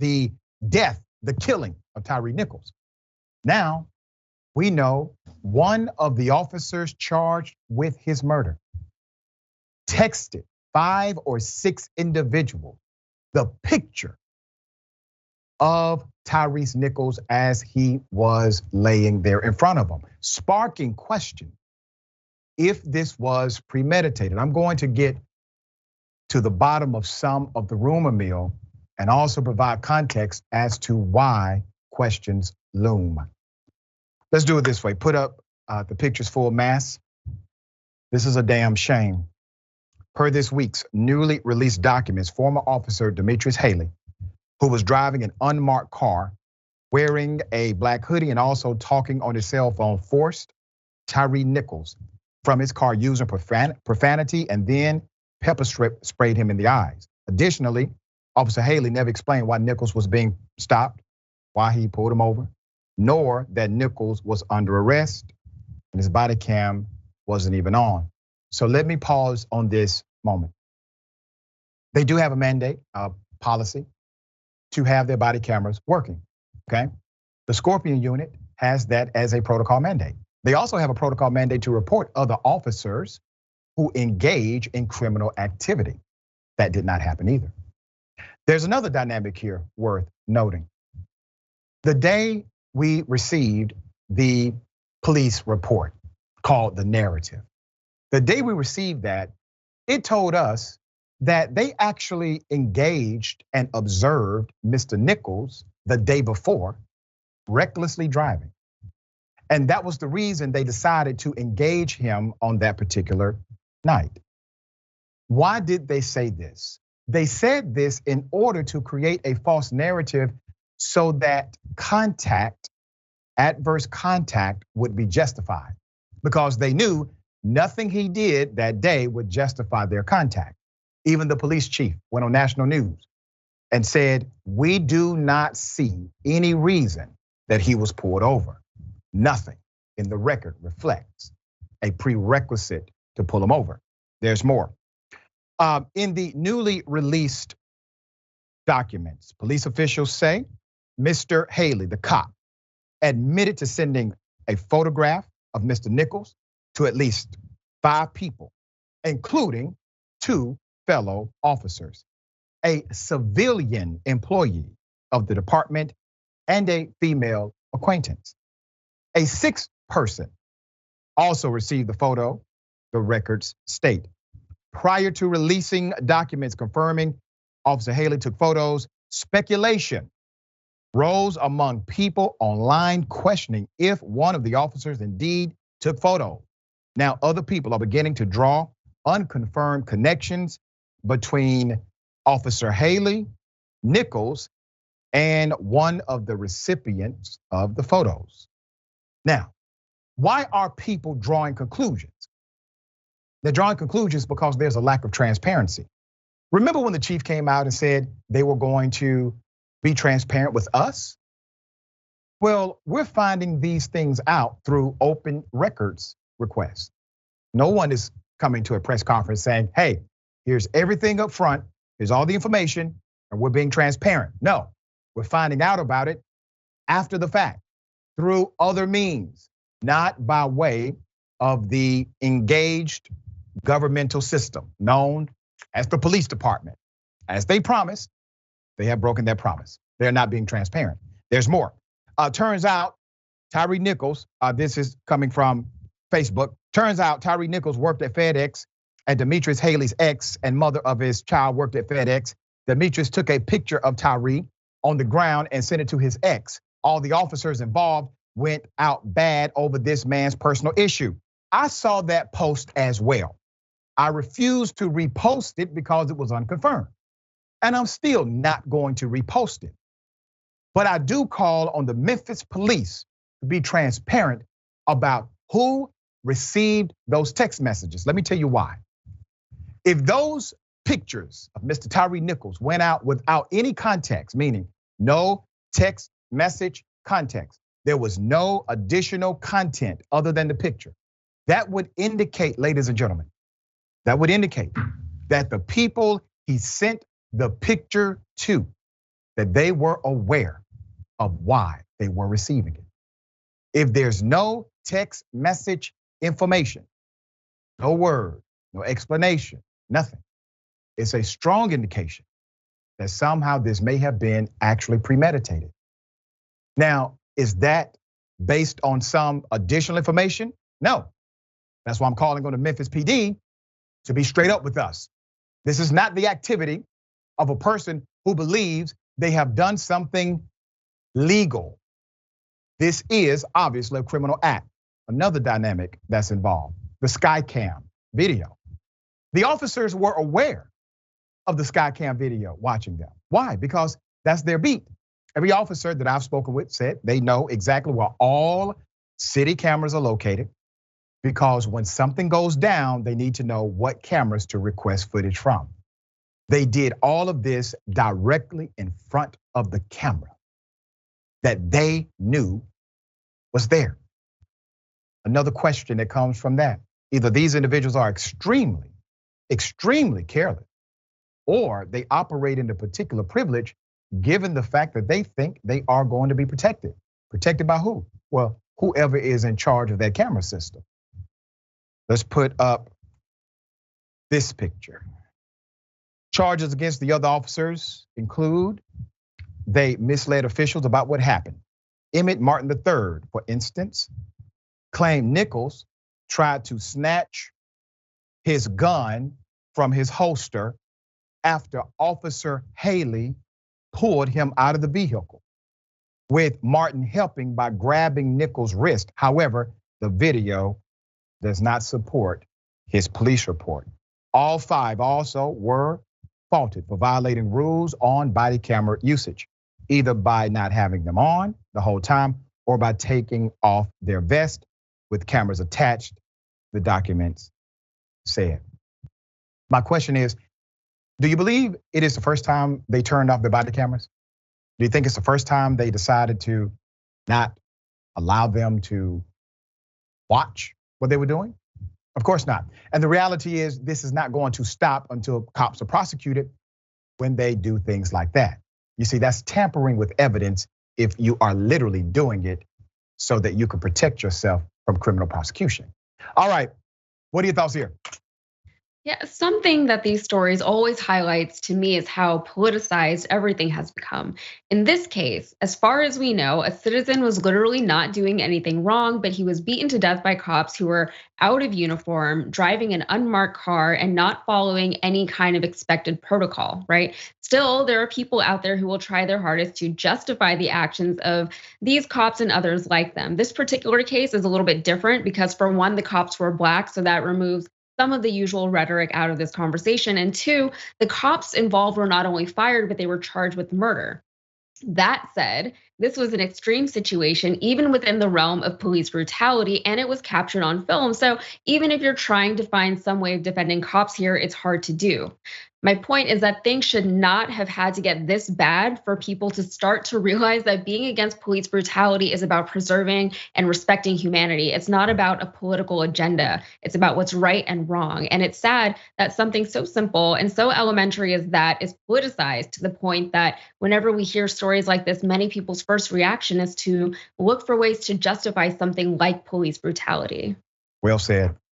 the death, the killing of Tyre Nichols. Now, we know one of the officers charged with his murder texted 5 or 6 individuals the picture of Tyre Nichols as he was laying there in front of them, sparking question if this was premeditated. I'm going to get to the bottom of some of the rumor mill and also provide context as to why questions loom. Let's do it this way. Put up the pictures full mass. This is a damn shame. Per this week's newly released documents, former officer Demetrius Haley, who was driving an unmarked car, wearing a black hoodie and also talking on his cell phone, forced Tyre Nichols from his car using profanity and then pepper sprayed him in the eyes. Additionally, Officer Haley never explained why Nichols was being stopped, why he pulled him over, nor that Nichols was under arrest and his body cam wasn't even on. So let me pause on this moment. They do have a mandate, a policy to have their body cameras working, okay? The Scorpion unit has that as a protocol mandate. They also have a protocol mandate to report other officers who engage in criminal activity. That did not happen either. There's another dynamic here worth noting. The day we received the police report called the narrative, the day we received that, it told us that they actually engaged and observed Mr. Nichols the day before, recklessly driving. And that was the reason they decided to engage him on that particular night. Why did they say this? They said this in order to create a false narrative so that adverse contact would be justified, because they knew nothing he did that day would justify their contact. Even the police chief went on national news and said, we do not see any reason that he was pulled over. Nothing in the record reflects a prerequisite to pull him over. There's more. In the newly released documents, police officials say Mr. Haley, the cop, admitted to sending a photograph of Mr. Nichols to at least 5 people, including 2 fellow officers, a civilian employee of the department and a female acquaintance. A 6th person also received the photo, the records state. Prior to releasing documents confirming Officer Haley took photos, speculation rose among people online questioning if one of the officers indeed took photos. Now, other people are beginning to draw unconfirmed connections between Officer Haley, Nichols, and one of the recipients of the photos. Now, why are people drawing conclusions? They're drawing conclusions because there's a lack of transparency. Remember when the chief came out and said they were going to be transparent with us? Well, we're finding these things out through open records requests. No one is coming to a press conference saying, hey, here's everything up front, here's all the information, and we're being transparent. No, we're finding out about it after the fact, through other means, not by way of the engaged governmental system known as the police department. As they promised, they have broken their promise. They're not being transparent. There's more. Turns out Tyre Nichols, this is coming from Facebook. Turns out Tyre Nichols worked at FedEx, and Demetrius Haley's ex and mother of his child worked at FedEx. Demetrius took a picture of Tyre on the ground and sent it to his ex. All the officers involved went out bad over this man's personal issue. I saw that post as well. I refused to repost it because it was unconfirmed. And I'm still not going to repost it. But I do call on the Memphis police to be transparent about who received those text messages. Let me tell you why. If those pictures of Mr. Tyre Nichols went out without any context, meaning no text message context, there was no additional content other than the picture, that would indicate, ladies and gentlemen, that would indicate that the people he sent the picture to, that they were aware of why they were receiving it. If there's no text message information, no word, no explanation, nothing, it's a strong indication that somehow this may have been actually premeditated. Now, is that based on some additional information? No. That's why I'm calling on the Memphis PD to be straight up with us. This is not the activity of a person who believes they have done something legal. This is obviously a criminal act. Another dynamic that's involved, the Skycam video. The officers were aware of the Skycam video watching them. Why? Because that's their beat. Every officer that I've spoken with said they know exactly where all city cameras are located, because when something goes down, they need to know what cameras to request footage from. They did all of this directly in front of the camera that they knew was there. Another question that comes from that, either these individuals are extremely, extremely careless, or they operate in a particular privilege given the fact that they think they are going to be protected. Protected by who? Well, whoever is in charge of that camera system. Let's put up this picture. Charges against the other officers include they misled officials about what happened. Emmett Martin III, for instance, claimed Nichols tried to snatch his gun from his holster after Officer Haley pulled him out of the vehicle, with Martin helping by grabbing Nichols' wrist. However, the video does not support his police report. All five also were faulted for violating rules on body camera usage, either by not having them on the whole time or by taking off their vest with cameras attached, the documents said. My question is, do you believe it is the first time they turned off the body cameras? Do you think it's the first time they decided to not allow them to watch what they were doing? Of course not. And the reality is this is not going to stop until cops are prosecuted when they do things like that. You see, that's tampering with evidence if you are literally doing it so that you can protect yourself from criminal prosecution. All right, what are your thoughts here? Yeah, something that these stories always highlights to me is how politicized everything has become. In this case, as far as we know, a citizen was literally not doing anything wrong, but he was beaten to death by cops who were out of uniform, driving an unmarked car, and not following any kind of expected protocol, right? Still, there are people out there who will try their hardest to justify the actions of these cops and others like them. This particular case is a little bit different because, for one, the cops were Black, so that removes some of the usual rhetoric out of this conversation. And two, the cops involved were not only fired, but they were charged with murder. That said, this was an extreme situation, even within the realm of police brutality, and it was captured on film. So even if you're trying to find some way of defending cops here, it's hard to do. My point is that things should not have had to get this bad for people to start to realize that being against police brutality is about preserving and respecting humanity. It's not about a political agenda. It's about what's right and wrong. And it's sad that something so simple and so elementary as that is politicized to the point that whenever we hear stories like this, many people's first reaction is to look for ways to justify something like police brutality. Well said.